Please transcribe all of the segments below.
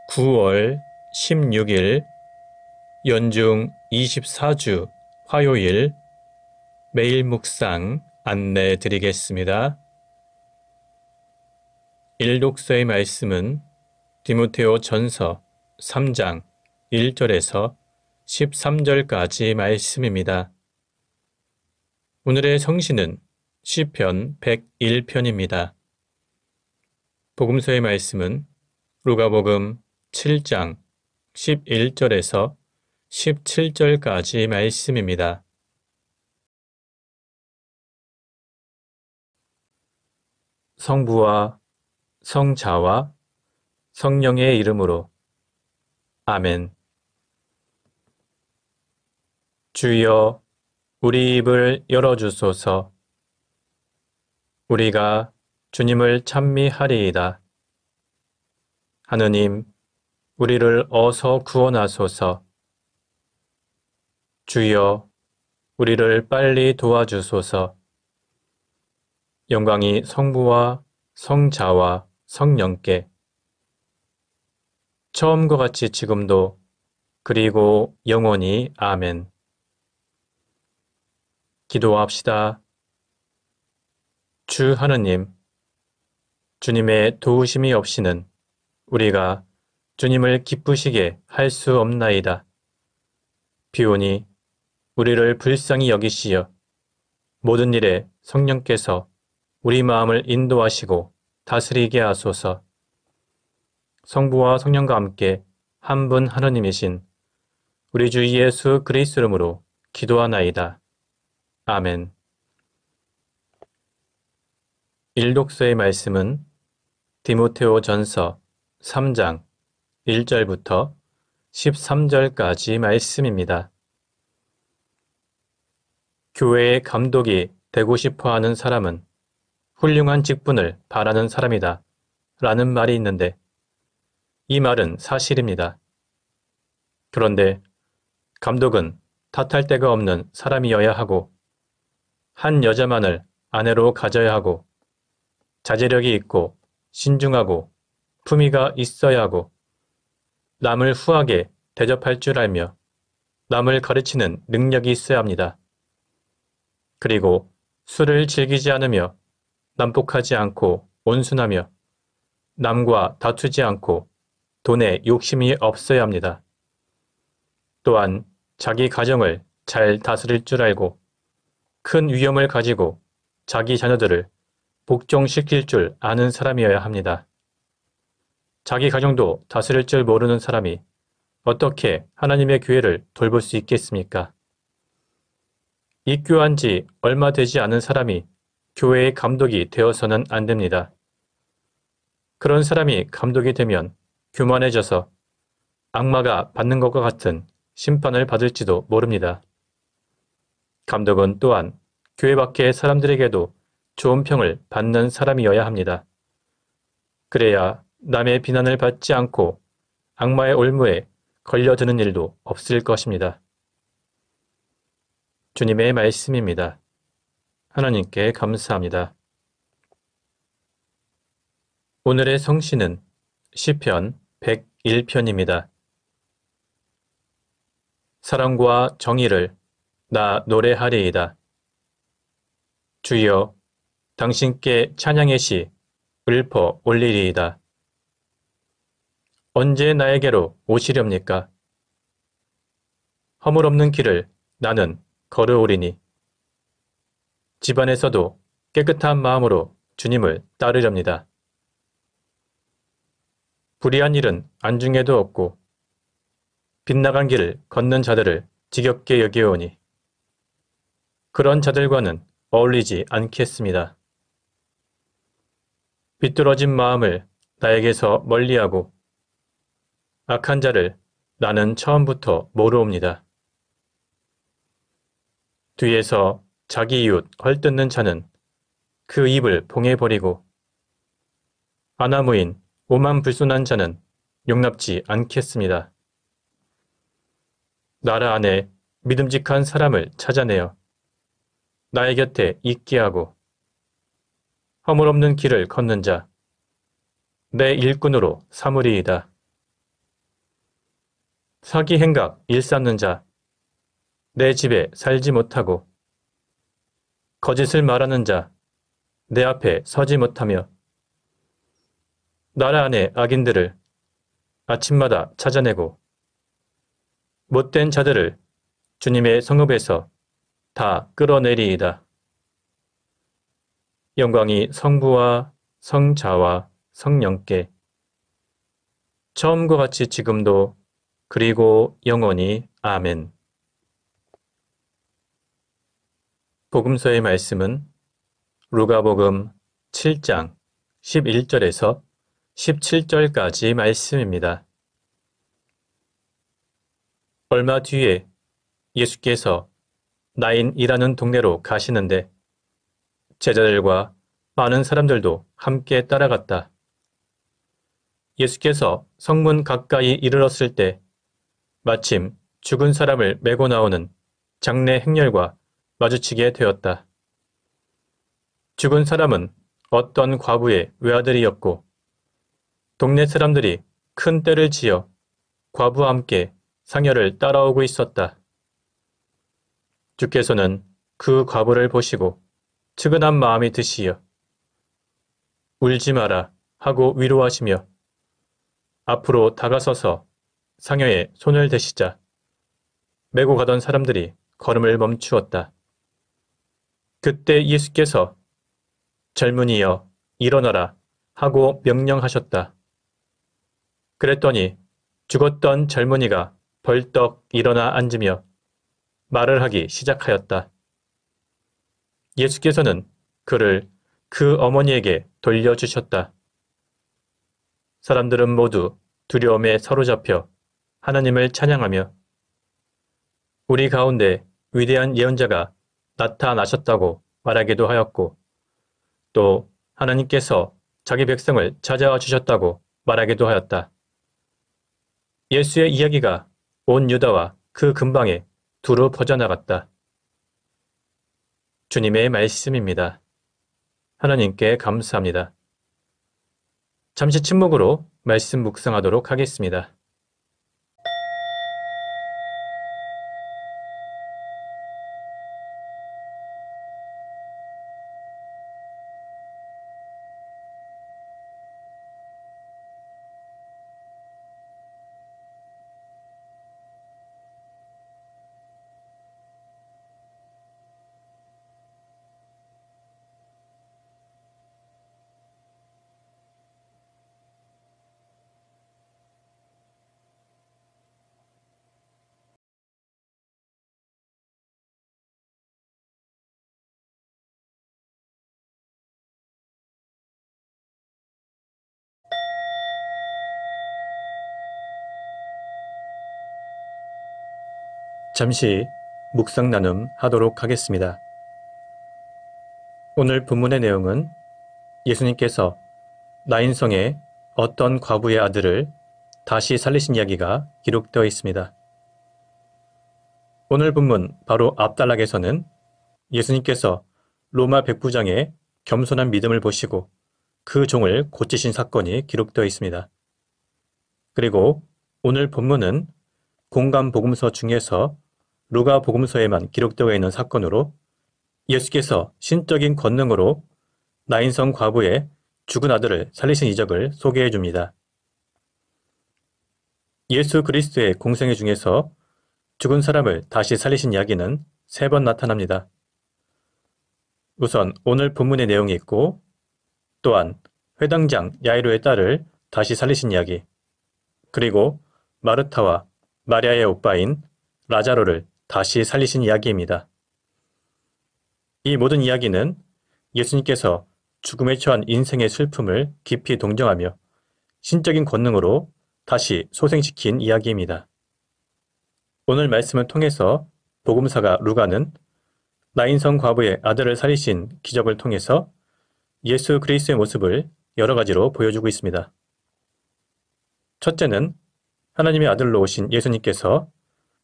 9월 16일 연중 24주 화요일 매일 묵상 안내 드리겠습니다. 일독서의 말씀은 디모데오 전서 3장 1절에서 13절까지 말씀입니다. 오늘의 성신은 시편 101편입니다. 복음서의 말씀은 루가복음 7장 11절에서 17절까지 말씀입니다. 성부와 성자와 성령의 이름으로 아멘. 주여 우리 입을 열어주소서. 우리가 주님을 찬미하리이다. 하느님, 우리를 어서 구원하소서. 주여, 우리를 빨리 도와주소서. 영광이 성부와 성자와 성령께 처음과 같이 지금도 그리고 영원히 아멘. 기도합시다. 주 하느님, 주님의 도우심이 없이는 우리가 주님을 기쁘시게 할 수 없나이다. 비오니 우리를 불쌍히 여기시어 모든 일에 성령께서 우리 마음을 인도하시고 다스리게 하소서. 성부와 성령과 함께 한 분 하느님이신 우리 주 예수 그리스도 이름으로 기도하나이다. 아멘. 일독서의 말씀은 디모데오 전서 3장 1절부터 13절까지 말씀입니다. 교회의 감독이 되고 싶어 하는 사람은 훌륭한 직분을 바라는 사람이다 라는 말이 있는데 이 말은 사실입니다. 그런데 감독은 탓할 데가 없는 사람이어야 하고 한 여자만을 아내로 가져야 하고 자제력이 있고 신중하고 품위가 있어야 하고 남을 후하게 대접할 줄 알며 남을 가르치는 능력이 있어야 합니다. 그리고 술을 즐기지 않으며 난폭하지 않고 온순하며 남과 다투지 않고 돈에 욕심이 없어야 합니다. 또한 자기 가정을 잘 다스릴 줄 알고 큰 위엄을 가지고 자기 자녀들을 복종시킬 줄 아는 사람이어야 합니다. 자기 가정도 다스릴 줄 모르는 사람이 어떻게 하나님의 교회를 돌볼 수 있겠습니까? 입교한 지 얼마 되지 않은 사람이 교회의 감독이 되어서는 안 됩니다. 그런 사람이 감독이 되면 교만해져서 악마가 받는 것과 같은 심판을 받을지도 모릅니다. 감독은 또한 교회 밖의 사람들에게도 좋은 평을 받는 사람이어야 합니다. 그래야 남의 비난을 받지 않고 악마의 올무에 걸려드는 일도 없을 것입니다. 주님의 말씀입니다. 하나님께 감사합니다. 오늘의 성신은 시편 101편입니다. 사랑과 정의를 나 노래하리이다. 주여, 당신께 찬양의 시 읊어 올리리이다. 언제 나에게로 오시렵니까? 허물없는 길을 나는 걸어오리니 집안에서도 깨끗한 마음으로 주님을 따르렵니다. 불의한 일은 안중에도 없고 빗나간 길을 걷는 자들을 지겹게 여겨오니 그런 자들과는 어울리지 않겠습니다. 비뚤어진 마음을 나에게서 멀리하고 악한 자를 나는 처음부터 모르옵니다. 뒤에서 자기 이웃 헐뜯는 자는 그 입을 봉해버리고 아나무인 오만불손한 자는 용납지 않겠습니다. 나라 안에 믿음직한 사람을 찾아내어 나의 곁에 있게 하고 허물없는 길을 걷는 자, 내 일꾼으로 삼으리이다. 사기 행각 일삼는 자, 내 집에 살지 못하고 거짓을 말하는 자, 내 앞에 서지 못하며 나라 안의 악인들을 아침마다 찾아내고 못된 자들을 주님의 성읍에서 다 끌어내리이다. 영광이 성부와 성자와 성령께 처음과 같이 지금도 그리고 영원히 아멘. 복음서의 말씀은 루가복음 7장 11절에서 17절까지 말씀입니다. 얼마 뒤에 예수께서 나인이라는 동네로 가시는데 제자들과 많은 사람들도 함께 따라갔다. 예수께서 성문 가까이 이르렀을 때 마침 죽은 사람을 메고 나오는 장례 행렬과 마주치게 되었다. 죽은 사람은 어떤 과부의 외아들이었고 동네 사람들이 큰 떼를 지어 과부와 함께 상여를 따라오고 있었다. 주께서는 그 과부를 보시고 측은한 마음이 드시어 울지 마라 하고 위로하시며 앞으로 다가서서 상여의 손을 대시자 메고 가던 사람들이 걸음을 멈추었다. 그때 예수께서 젊은이여 일어나라 하고 명령하셨다. 그랬더니 죽었던 젊은이가 벌떡 일어나 앉으며 말을 하기 시작하였다. 예수께서는 그를 그 어머니에게 돌려주셨다. 사람들은 모두 두려움에 사로잡혀 하나님을 찬양하며 우리 가운데 위대한 예언자가 나타나셨다고 말하기도 하였고 또 하나님께서 자기 백성을 찾아와 주셨다고 말하기도 하였다. 예수의 이야기가 온 유다와 그 근방에 두루 퍼져나갔다. 주님의 말씀입니다. 하나님께 감사합니다. 잠시 침묵으로 말씀 묵상하도록 하겠습니다. 잠시 묵상 나눔 하도록 하겠습니다. 오늘 본문의 내용은 예수님께서 나인성의 어떤 과부의 아들을 다시 살리신 이야기가 기록되어 있습니다. 오늘 본문 바로 앞단락에서는 예수님께서 로마 백부장의 겸손한 믿음을 보시고 그 종을 고치신 사건이 기록되어 있습니다. 그리고 오늘 본문은 공간 복음서 중에서 루가 복음서에만 기록되어 있는 사건으로 예수께서 신적인 권능으로 나인성 과부의 죽은 아들을 살리신 이적을 소개해 줍니다. 예수 그리스도의 공생애 중에서 죽은 사람을 다시 살리신 이야기는 3번 나타납니다. 우선 오늘 본문의 내용이 있고 또한 회당장 야이로의 딸을 다시 살리신 이야기, 그리고 마르타와 마리아의 오빠인 라자로를 다시 살리신 이야기입니다. 이 모든 이야기는 예수님께서 죽음에 처한 인생의 슬픔을 깊이 동정하며 신적인 권능으로 다시 소생시킨 이야기입니다. 오늘 말씀을 통해서 복음사가 루가는 나인성 과부의 아들을 살리신 기적을 통해서 예수 그리스도의 모습을 여러 가지로 보여주고 있습니다. 첫째는 하나님의 아들로 오신 예수님께서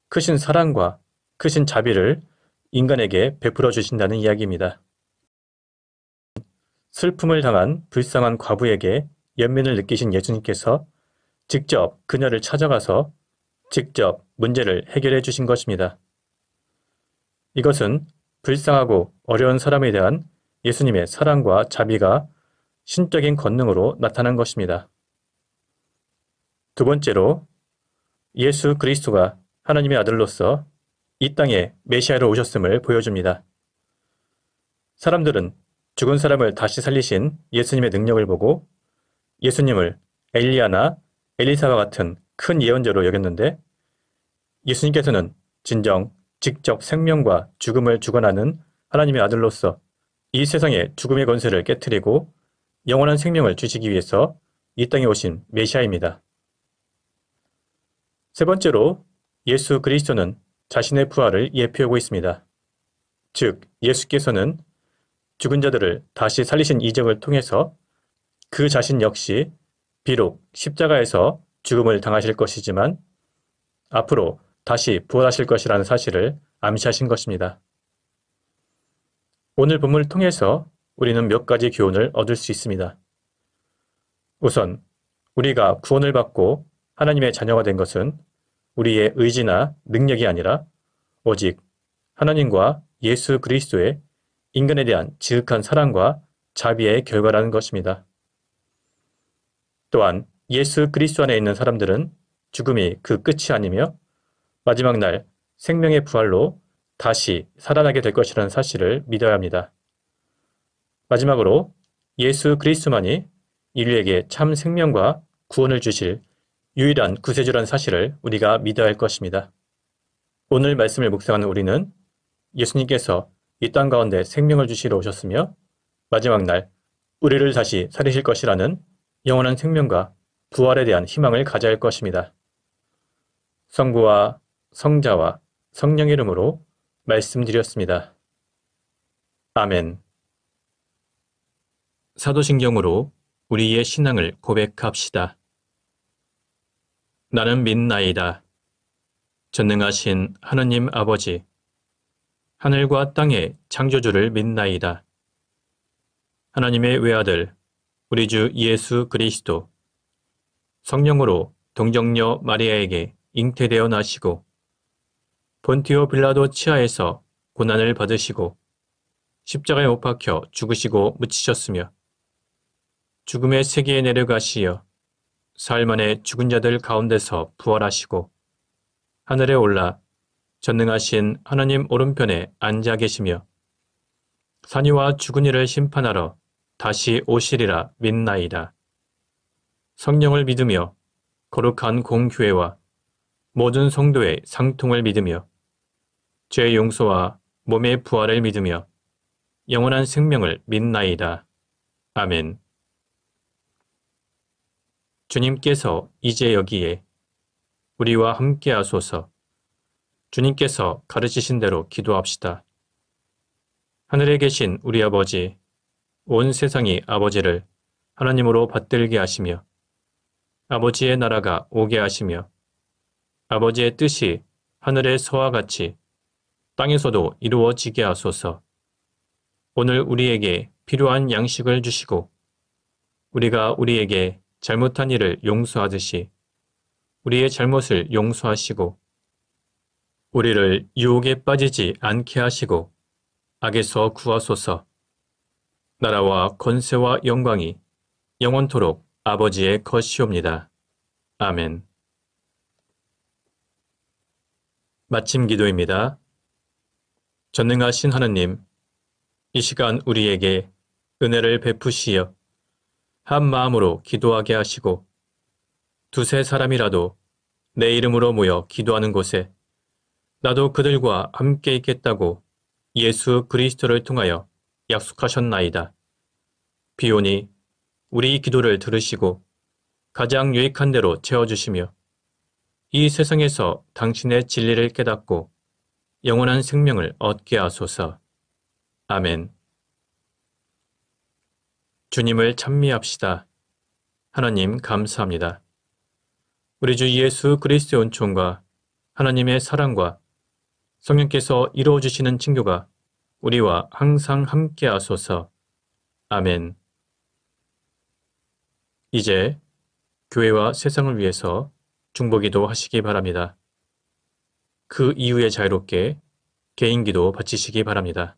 크신 사랑과 크신 자비를 인간에게 베풀어 주신다는 이야기입니다. 슬픔을 당한 불쌍한 과부에게 연민을 느끼신 예수님께서 직접 그녀를 찾아가서 직접 문제를 해결해 주신 것입니다. 이것은 불쌍하고 어려운 사람에 대한 예수님의 사랑과 자비가 신적인 권능으로 나타난 것입니다. 두 번째로 예수 그리스도가 하나님의 아들로서 이 땅에 메시아로 오셨음을 보여줍니다. 사람들은 죽은 사람을 다시 살리신 예수님의 능력을 보고 예수님을 엘리야나 엘리사와 같은 큰 예언자로 여겼는데 예수님께서는 진정 직접 생명과 죽음을 주관하는 하나님의 아들로서 이 세상의 죽음의 권세를 깨뜨리고 영원한 생명을 주시기 위해서 이 땅에 오신 메시아입니다. 세 번째로 예수 그리스도는 자신의 부활을 예표하고 있습니다. 즉, 예수께서는 죽은 자들을 다시 살리신 이적을 통해서 그 자신 역시 비록 십자가에서 죽음을 당하실 것이지만 앞으로 다시 부활하실 것이라는 사실을 암시하신 것입니다. 오늘 본문을 통해서 우리는 몇 가지 교훈을 얻을 수 있습니다. 우선 우리가 구원을 받고 하나님의 자녀가 된 것은 우리의 의지나 능력이 아니라 오직 하나님과 예수 그리스도의 인간에 대한 지극한 사랑과 자비의 결과라는 것입니다. 또한 예수 그리스도 안에 있는 사람들은 죽음이 그 끝이 아니며 마지막 날 생명의 부활로 다시 살아나게 될 것이라는 사실을 믿어야 합니다. 마지막으로 예수 그리스도만이 인류에게 참 생명과 구원을 주실 유일한 구세주라는 사실을 우리가 믿어야 할 것입니다. 오늘 말씀을 묵상하는 우리는 예수님께서 이 땅 가운데 생명을 주시러 오셨으며 마지막 날 우리를 다시 살리실 것이라는 영원한 생명과 부활에 대한 희망을 가져야 할 것입니다. 성부와 성자와 성령의 이름으로 말씀드렸습니다. 아멘. 사도신경으로 우리의 신앙을 고백합시다. 나는 믿나이다. 전능하신 하느님 아버지, 하늘과 땅의 창조주를 믿나이다. 하나님의 외아들, 우리 주 예수 그리스도, 성령으로 동정녀 마리아에게 잉태되어 나시고 본티오 빌라도 치하에서 고난을 받으시고 십자가에 못 박혀 죽으시고 묻히셨으며 죽음의 세계에 내려가시어 사흘 만에 죽은 자들 가운데서 부활하시고 하늘에 올라 전능하신 하나님 오른편에 앉아 계시며 산이와 죽은 이를 심판하러 다시 오시리라 믿나이다. 성령을 믿으며 거룩한 공교회와 모든 성도의 상통을 믿으며 죄의 용서와 몸의 부활을 믿으며 영원한 생명을 믿나이다. 아멘. 주님께서 이제 여기에 우리와 함께 하소서. 주님께서 가르치신 대로 기도합시다. 하늘에 계신 우리 아버지, 온 세상이 아버지를 하나님으로 받들게 하시며 아버지의 나라가 오게 하시며 아버지의 뜻이 하늘에서와 같이 땅에서도 이루어지게 하소서. 오늘 우리에게 필요한 양식을 주시고 우리가 우리에게 잘못한 일을 용서하듯이 우리의 잘못을 용서하시고 우리를 유혹에 빠지지 않게 하시고 악에서 구하소서. 나라와 권세와 영광이 영원토록 아버지의 것이옵니다. 아멘. 마침 기도입니다. 전능하신 하느님, 이 시간 우리에게 은혜를 베푸시어 한 마음으로 기도하게 하시고 두세 사람이라도 내 이름으로 모여 기도하는 곳에 나도 그들과 함께 있겠다고 예수 그리스도를 통하여 약속하셨나이다. 비오니 우리 기도를 들으시고 가장 유익한 대로 채워주시며 이 세상에서 당신의 진리를 깨닫고 영원한 생명을 얻게 하소서. 아멘. 주님을 찬미합시다. 하나님 감사합니다. 우리 주 예수 그리스도의 은총과 하나님의 사랑과 성령께서 이루어주시는 친교가 우리와 항상 함께 하소서. 아멘. 이제 교회와 세상을 위해서 중보기도 하시기 바랍니다. 그 이후에 자유롭게 개인기도 바치시기 바랍니다.